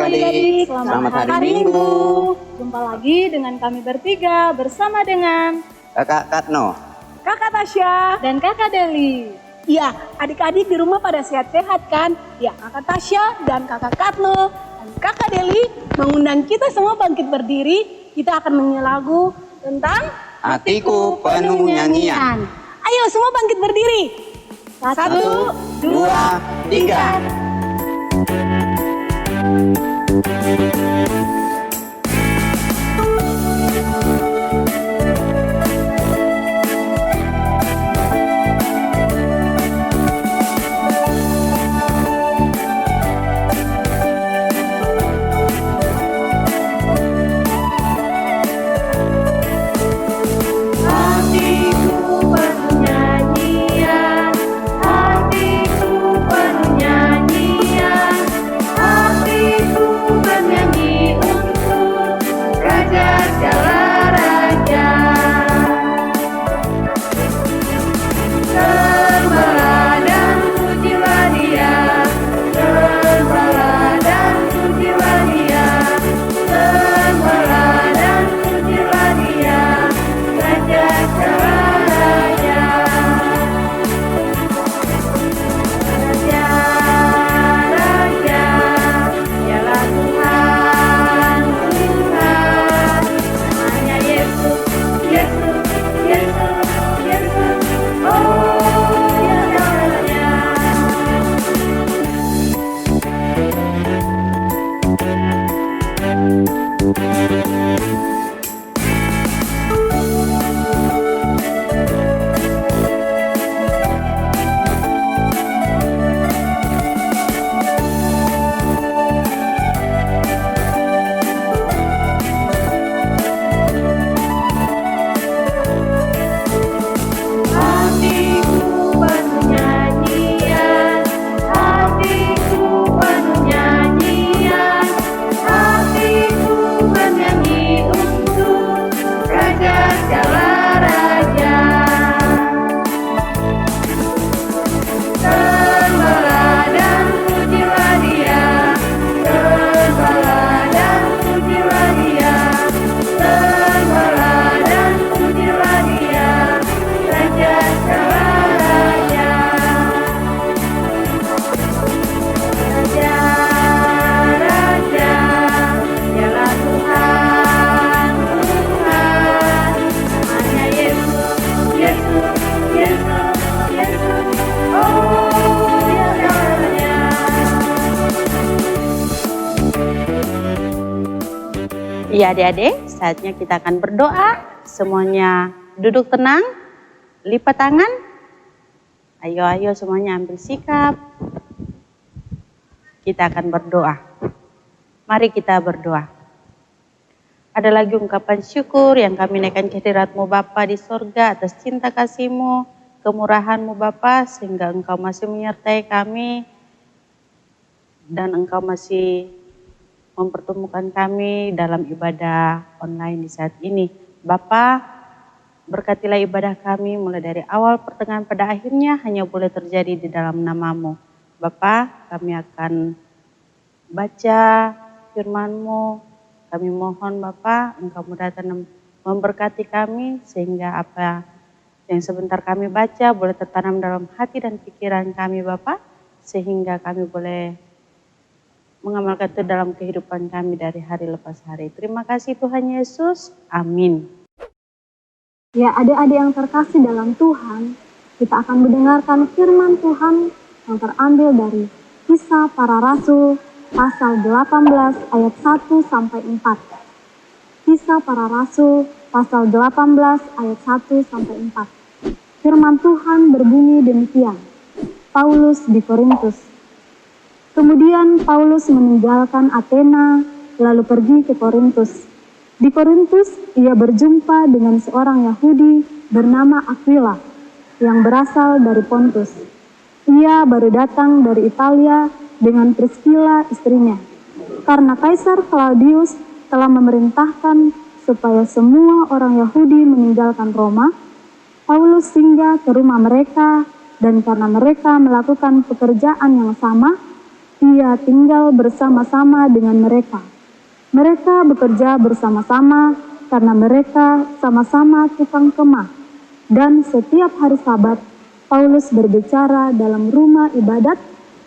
adik-adik, selamat hari Minggu. Jumpa lagi dengan kami bertiga bersama dengan Kakak Katno, Kakak Tasya, dan Kakak Deli. Iya, adik-adik di rumah pada sehat-sehat kan? Ya, Kakak Tasya dan Kakak Katno dan Kakak Deli mengundang kita semua bangkit berdiri. Kita akan menyanyi lagu tentang Hatiku Penuh Nyanyian. Ayo semua bangkit berdiri. 1, 2, 3. Ya adik-adik, saatnya kita akan berdoa. Semuanya duduk tenang, lipat tangan. Ayo semuanya ambil sikap. Kita akan berdoa. Mari kita berdoa. Ada lagi ungkapan syukur yang kami naikkan ke hadirat-Mu Bapa di sorga atas cinta kasih-Mu, kemurahan-Mu Bapa, sehingga Engkau masih menyertai kami dan Engkau masih mempertemukan kami dalam ibadah online di saat ini. Bapa, berkatilah ibadah kami mulai dari awal, pertengahan, pada akhirnya hanya boleh terjadi di dalam nama-Mu. Bapa, kami akan baca firman-Mu. Kami mohon Bapa, Engkau datang memberkati kami sehingga apa yang sebentar kami baca boleh tertanam dalam hati dan pikiran kami Bapa, sehingga kami boleh mengamalkan itu dalam kehidupan kami dari hari lepas hari. Terima kasih Tuhan Yesus. Amin. Ya, adik-adik yang terkasih dalam Tuhan, kita akan mendengarkan firman Tuhan yang terambil dari Kisah Para Rasul pasal 18 ayat 1 sampai 4. Kisah Para Rasul pasal 18 ayat 1 sampai 4. Firman Tuhan berbunyi demikian. Paulus di Korintus. Kemudian Paulus meninggalkan Athena lalu pergi ke Korintus. Di Korintus ia berjumpa dengan seorang Yahudi bernama Aquila yang berasal dari Pontus. Ia baru datang dari Italia dengan Priscilla istrinya. Karena Kaisar Claudius telah memerintahkan supaya semua orang Yahudi meninggalkan Roma, Paulus singgah ke rumah mereka dan karena mereka melakukan pekerjaan yang sama, ia tinggal bersama-sama dengan mereka. Mereka bekerja bersama-sama karena mereka sama-sama tukang kemah. Dan setiap hari Sabat, Paulus berbicara dalam rumah ibadat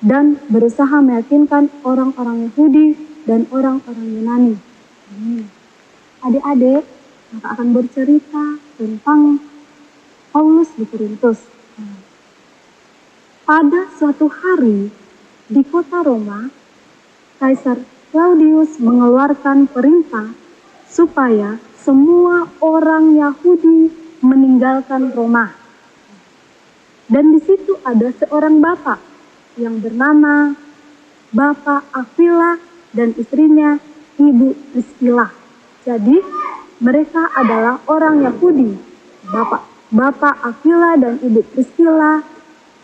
dan berusaha meyakinkan orang-orang Yahudi dan orang-orang Yunani. Adik-adik, kakak akan bercerita tentang Paulus di Korintus. Pada suatu hari di kota Roma, Kaisar Claudius mengeluarkan perintah supaya semua orang Yahudi meninggalkan Roma. Dan di situ ada seorang bapak yang bernama Bapak Aquila dan istrinya Ibu Priscilla. Jadi mereka adalah orang Yahudi. Bapak Aquila dan Ibu Priscilla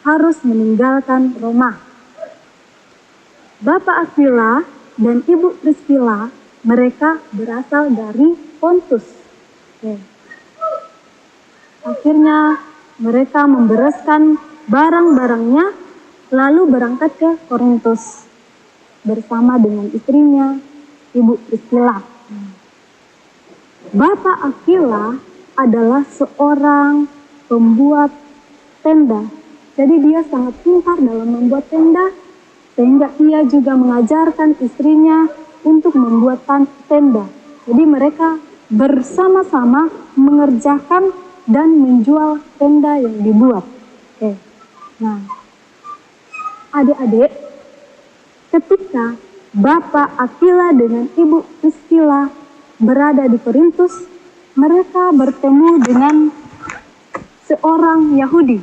harus meninggalkan Roma. Bapak Aquila dan Ibu Priscilla mereka berasal dari Pontus. Akhirnya mereka membereskan barang-barangnya lalu berangkat ke Korintus bersama dengan istrinya Ibu Priscilla. Bapak Aquila adalah seorang pembuat tenda. Jadi dia sangat pintar dalam membuat tenda, sehingga ia juga mengajarkan istrinya untuk membuat tenda. Jadi mereka bersama-sama mengerjakan dan menjual tenda yang dibuat. Nah, adik-adik, ketika Bapak Aquila dengan Ibu Priscilla berada di Korintus, mereka bertemu dengan seorang Yahudi.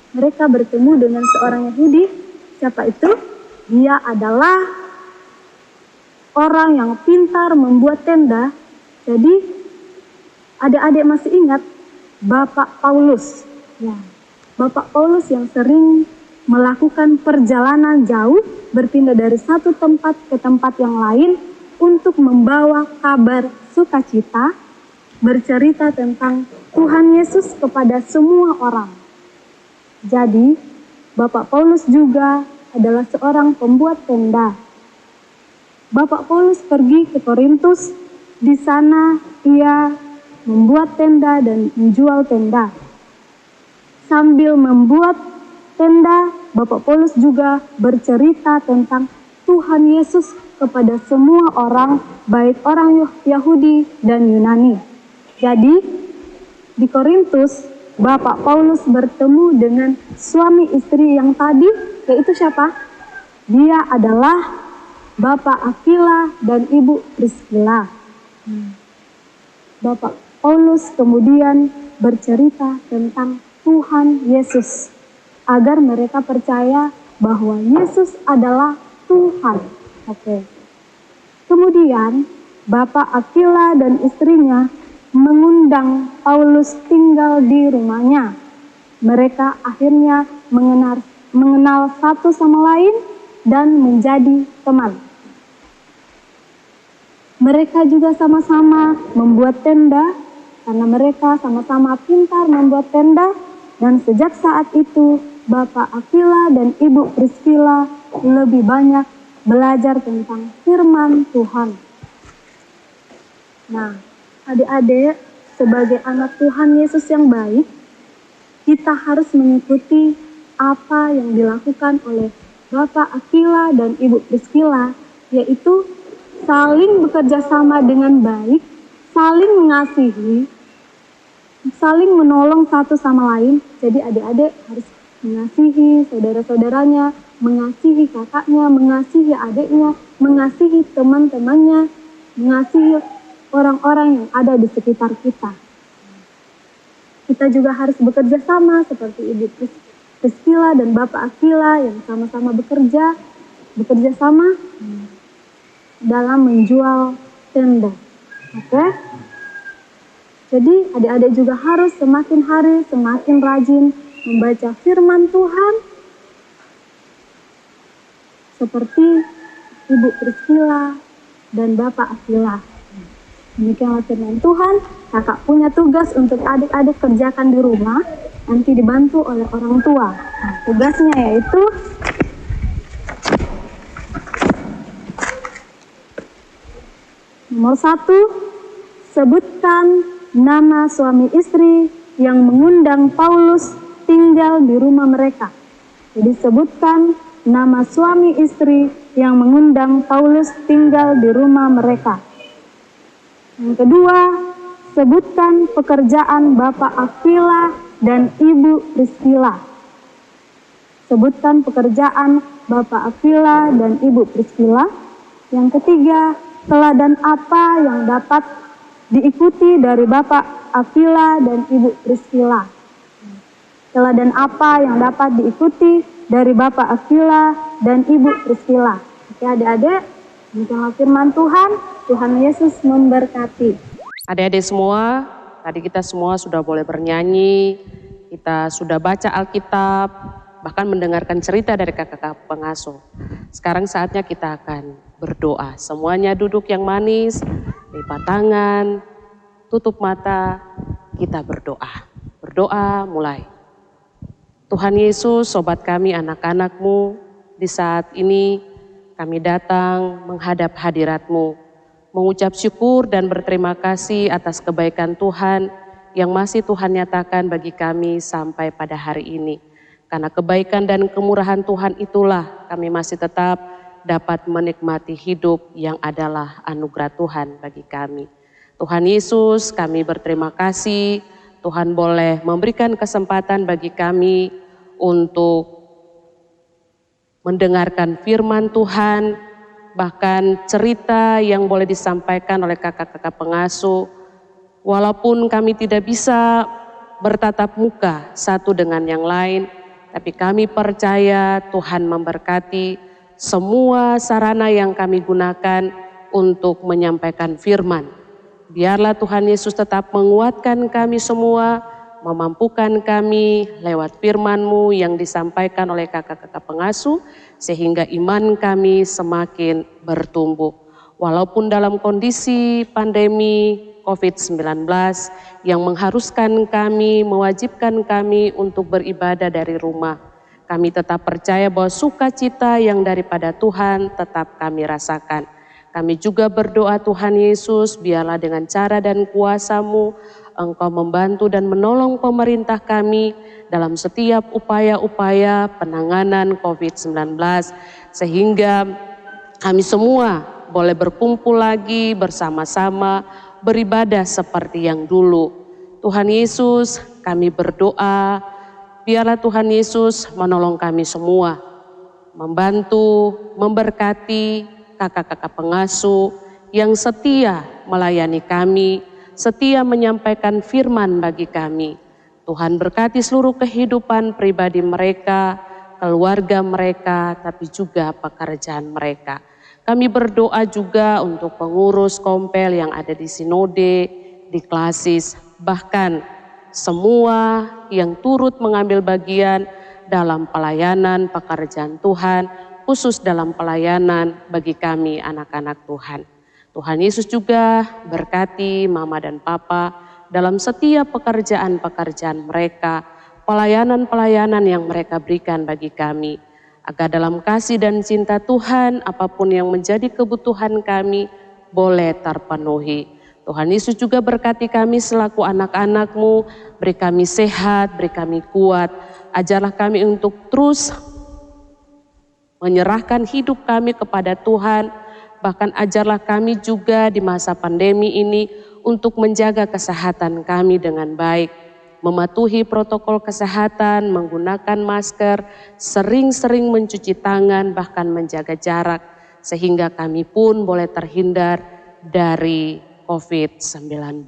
Mereka bertemu dengan seorang Yahudi. Siapa itu? Dia adalah orang yang pintar membuat tenda. Jadi adik-adik masih ingat Bapak Paulus. Ya, Bapak Paulus yang sering melakukan perjalanan jauh, berpindah dari satu tempat ke tempat yang lain untuk membawa kabar sukacita, bercerita tentang Tuhan Yesus kepada semua orang. Jadi, Bapak Paulus juga adalah seorang pembuat tenda. Bapak Paulus pergi ke Korintus, di sana ia membuat tenda dan menjual tenda. Sambil membuat tenda, Bapak Paulus juga bercerita tentang Tuhan Yesus kepada semua orang, baik orang Yahudi dan Yunani. Jadi, di Korintus, Bapak Paulus bertemu dengan suami istri yang tadi, yaitu siapa? Dia adalah Bapak Aquila dan Ibu Priscilla. Bapak Paulus kemudian bercerita tentang Tuhan Yesus, agar mereka percaya bahwa Yesus adalah Tuhan. Kemudian Bapak Aquila dan istrinya mengundang Paulus tinggal di rumahnya. Mereka akhirnya mengenal satu sama lain dan menjadi teman. Mereka juga sama-sama membuat tenda karena mereka sama-sama pintar membuat tenda, dan sejak saat itu Bapak Aquila dan Ibu Priscilla lebih banyak belajar tentang firman Tuhan. Nah, adik-adik, sebagai anak Tuhan Yesus yang baik, kita harus mengikuti apa yang dilakukan oleh Bapak Aquila dan Ibu Priscilla, yaitu saling bekerja sama dengan baik, saling mengasihi, saling menolong satu sama lain. Jadi adik-adik harus mengasihi saudara-saudaranya, mengasihi kakaknya, mengasihi adiknya, mengasihi teman-temannya, mengasihi orang-orang yang ada di sekitar kita. Kita juga harus bekerja sama seperti Ibu Priscilla dan Bapak Aquila yang sama-sama bekerja sama dalam menjual tenda. Jadi adik-adik juga harus semakin hari semakin rajin membaca firman Tuhan seperti Ibu Priscilla dan Bapak Aquila. Demikianlah firman Tuhan. Kakak punya tugas untuk adik-adik kerjakan di rumah, nanti dibantu oleh orang tua. Tugasnya yaitu Nomor 1, sebutkan nama suami istri yang mengundang Paulus tinggal di rumah mereka. Jadi sebutkan nama suami istri yang mengundang Paulus tinggal di rumah mereka. Yang kedua, sebutkan pekerjaan Bapak Aquila dan Ibu Priscilla. Sebutkan pekerjaan Bapak Aquila dan Ibu Priscilla. Yang ketiga, teladan apa yang dapat diikuti dari Bapak Aquila dan Ibu Priscilla. Teladan apa yang dapat diikuti dari Bapak Aquila dan Ibu Priscilla. Oke adik-adik, demikianlah firman Tuhan. Tuhan Yesus memberkati. Adik-adik semua, tadi kita semua sudah boleh bernyanyi, kita sudah baca Alkitab, bahkan mendengarkan cerita dari kakak-kakak pengasuh. Sekarang saatnya kita akan berdoa. Semuanya duduk yang manis, lipat tangan, tutup mata, kita berdoa. Berdoa mulai. Tuhan Yesus, sobat kami, anak-anak-Mu, di saat ini kami datang menghadap hadirat-Mu, mengucap syukur dan berterima kasih atas kebaikan Tuhan yang masih Tuhan nyatakan bagi kami sampai pada hari ini. Karena kebaikan dan kemurahan Tuhan itulah kami masih tetap dapat menikmati hidup yang adalah anugerah Tuhan bagi kami. Tuhan Yesus, kami berterima kasih Tuhan boleh memberikan kesempatan bagi kami untuk mendengarkan firman Tuhan, bahkan cerita yang boleh disampaikan oleh kakak-kakak pengasuh. Walaupun kami tidak bisa bertatap muka satu dengan yang lain, tapi kami percaya Tuhan memberkati semua sarana yang kami gunakan untuk menyampaikan firman. Biarlah Tuhan Yesus tetap menguatkan kami semua, memampukan kami lewat firman-Mu yang disampaikan oleh kakak-kakak pengasuh, sehingga iman kami semakin bertumbuh. Walaupun dalam kondisi pandemi COVID-19 yang mengharuskan kami, mewajibkan kami untuk beribadah dari rumah, kami tetap percaya bahwa sukacita yang daripada Tuhan tetap kami rasakan. Kami juga berdoa Tuhan Yesus, biarlah dengan cara dan kuasa-Mu, Engkau membantu dan menolong pemerintah kami dalam setiap upaya-upaya penanganan COVID-19, sehingga kami semua boleh berkumpul lagi bersama-sama, beribadah seperti yang dulu. Tuhan Yesus, kami berdoa, biarlah Tuhan Yesus menolong kami semua, membantu, memberkati kakak-kakak pengasuh yang setia melayani kami, setia menyampaikan firman bagi kami. Tuhan berkati seluruh kehidupan pribadi mereka, keluarga mereka, tapi juga pekerjaan mereka. Kami berdoa juga untuk pengurus kompel yang ada di sinode, di klasis, bahkan semua yang turut mengambil bagian dalam pelayanan pekerjaan Tuhan, khusus dalam pelayanan bagi kami anak-anak Tuhan. Tuhan Yesus juga berkati mama dan papa dalam setiap pekerjaan-pekerjaan mereka, pelayanan-pelayanan yang mereka berikan bagi kami. Agar dalam kasih dan cinta Tuhan, apapun yang menjadi kebutuhan kami boleh terpenuhi. Tuhan Yesus juga berkati kami selaku anak-anak-Mu, beri kami sehat, beri kami kuat. Ajarlah kami untuk terus menyerahkan hidup kami kepada Tuhan, bahkan ajarlah kami juga di masa pandemi ini untuk menjaga kesehatan kami dengan baik, mematuhi protokol kesehatan, menggunakan masker, sering-sering mencuci tangan, bahkan menjaga jarak, sehingga kami pun boleh terhindar dari COVID-19.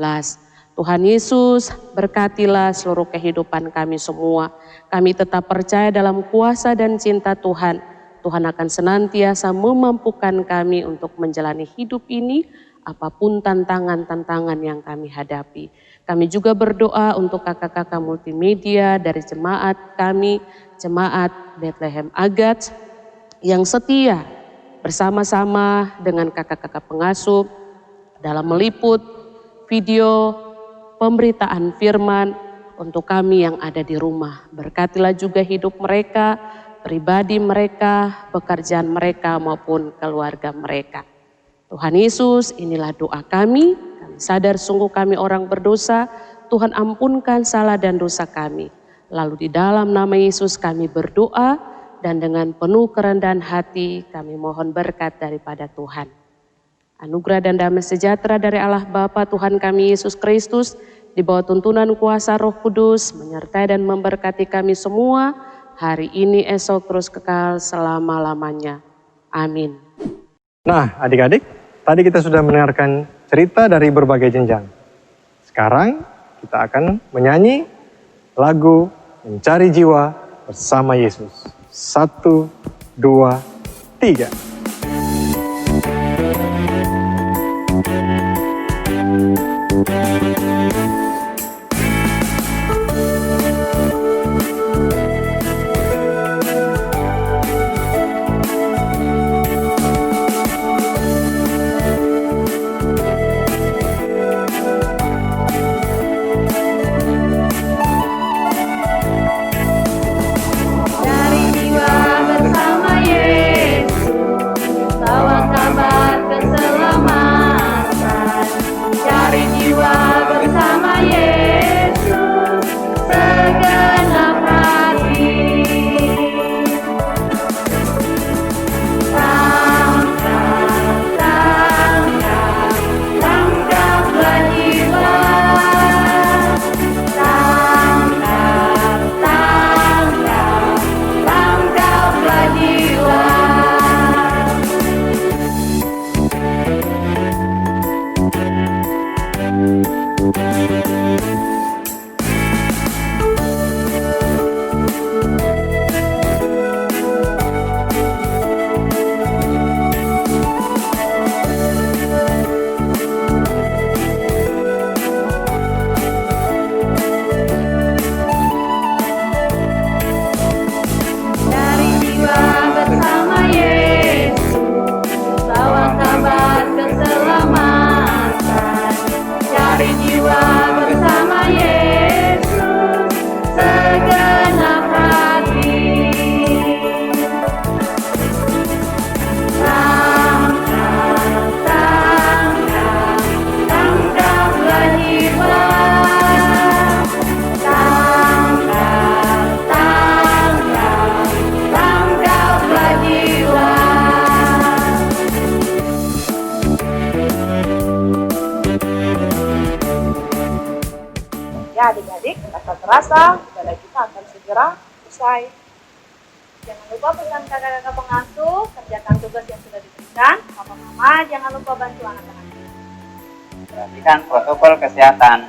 Tuhan Yesus, berkatilah seluruh kehidupan kami semua. Kami tetap percaya dalam kuasa dan cinta Tuhan. Tuhan akan senantiasa memampukan kami untuk menjalani hidup ini, apapun tantangan-tantangan yang kami hadapi. Kami juga berdoa untuk kakak-kakak multimedia dari jemaat kami, jemaat Bethlehem Agat, yang setia bersama-sama dengan kakak-kakak pengasuh dalam meliput video pemberitaan firman untuk kami yang ada di rumah. Berkatilah juga hidup mereka, pribadi mereka, pekerjaan mereka maupun keluarga mereka. Tuhan Yesus, inilah doa kami. Kami sadar sungguh kami orang berdosa. Tuhan ampunkan salah dan dosa kami. Lalu di dalam nama Yesus kami berdoa dan dengan penuh kerendahan hati kami mohon berkat daripada Tuhan. Anugerah dan damai sejahtera dari Allah Bapa Tuhan kami Yesus Kristus di bawah tuntunan kuasa Roh Kudus menyertai dan memberkati kami semua hari ini, esok, terus kekal selama-lamanya. Amin. Nah, adik-adik, tadi kita sudah mendengarkan cerita dari berbagai jenjang. Sekarang kita akan menyanyi lagu Mencari Jiwa bersama Yesus. 1, 2, 3. Cari jiwa bersama Yesus, bawa kabar keselamatan. Cari jiwa bersama Yesus, segenap hati. Tangkaplah jiwa. Tangkaplah jiwa. Cari jiwa bersama Yesus, bawa kabar keselamatan. Cari jiwa bersama Yesus, segenap hati. Tangkaplah jiwa. Tangkaplah jiwa. Ya adik-adik, tak terasa ibadah kita akan segera usai. Jangan lupa pesan kakak-kakak pengasuh, kerjakan tugas yang sudah diberikan. Papa-mama jangan lupa bantu anak-anak. Perhatikan protokol kesehatan.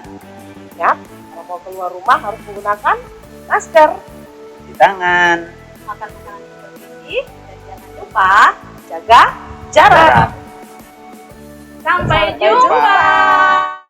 Ya, kalau mau keluar rumah harus menggunakan masker, Cuci tangan. makan makanan yang bergizi, dan jangan lupa jaga jarak. Sampai jumpa.